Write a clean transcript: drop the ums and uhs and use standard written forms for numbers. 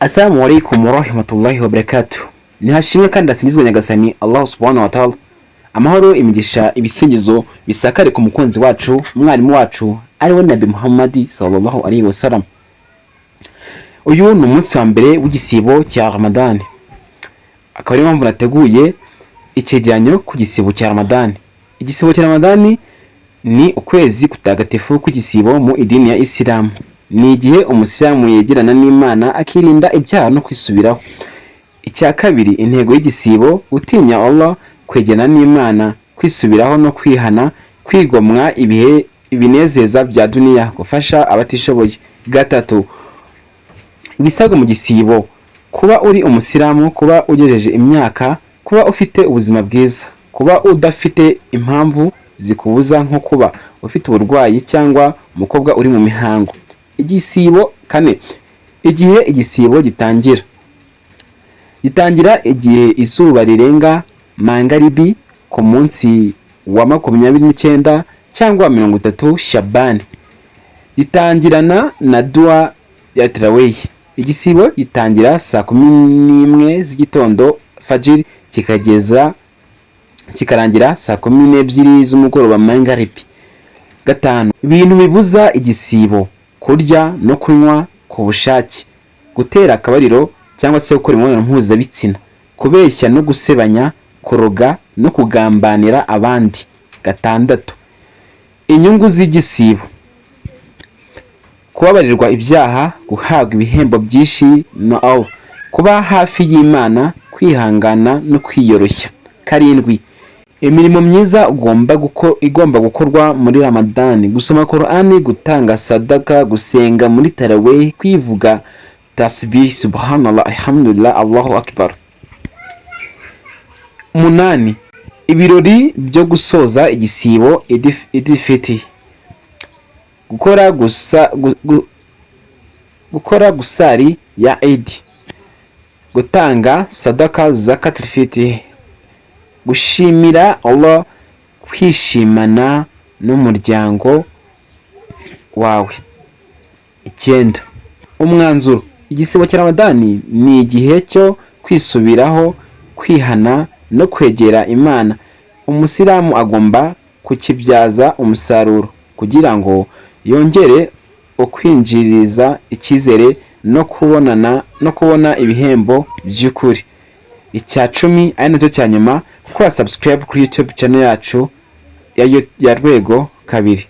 Assalamu alaikum warahmatullahi wabarakatuh. Nihashimwe kandi asinzwe nyagasani Allah subhanahu wa ta'ala. Amahoro imigisha ibisingizo bisakare ku mukunzi wacu umwarimu wacu ari we Nabi Muhammad sallallahu alaihi wasallam. Uyu ni umunsi wa mbere w'igisibo cya Ramadan. Akaba ari mpamvu nateguye icyegeranyo ku gisibo cya Ramadan. Igisibo cya Ramadan ni ukwezi kutagatifu kw'igisibo mu idini ya Islam. Ni igihe umusilamu yegerana n'Imana akirinda ibyaha no kwisubiraho. Icya kabiri, intego y'igisibo utinya Allah, kwegerana n'Imana, kwisubiraho no kwihana, kwigomwa ibihe ibinezeza bya duniya, gufasha abatishoboye. Gatatu, ibisabwa mu gisibo: kuba uri umusilamu, kuba ugejeje imyaka, kuba ufite ubuzima bwiza, kuba udafite impamvu zikubuza nko kuba ufite uburwayi cyangwa umukobwa uri mu mihango. Igisibo kane, igihe igisibo gitangira igihe izuba rirenga mangaribi ku munsi wa 29 cyangwa 30 Shaban. Gitangirana na dua ya Tarawih. Igisibo gitangira saa 11 z'igitondo Fajr kikarangira saa 12 z'umugoroba mangaribi. Gatanu, ibintu bibuza igisibo: kurya no kunywa ku bushake, gutera akabariro cyangwa se gukora imibonano mpuzabitsina, kubeshya no gusebanya, kuroga no kugambanira abandi. Gatandatu, inyungu z'igisibo: kubabarirwa ibyaha, guhabwa ibihembo byinshi na Allah, kuba hafi y'Imana, kwihangana no kwiyoroshya. Karindwi, imirimo myiza igomba gukorwa muri Ramadan: gusoma Qur'ani, gutanga sadaka, gusenga muri Tarawih, kwivuga tasbih subhanallah alhamdulillah Allahu akbar. 8, ibirori byo gusoza igisibo Eid Fitr: gukora gusari ya Eid, gutanga sadaka zakat al-Fitr, gushimira Allah, kwishimana n'umuryango wawe. 9, umwanzuro: igisibo cya Ramadan ni igihe cyo kwisubiraho, kwihana no kwegera Imana. Umusilamu agomba kukibyaza umusaruro kugira ngo yongere ukwinjiriza icyizere no kubona ibihembo by'ukuri. Icya 10 ari nacyo cya nyuma: gukora subscribe kuri YouTube channel yacu ya Rwego 2.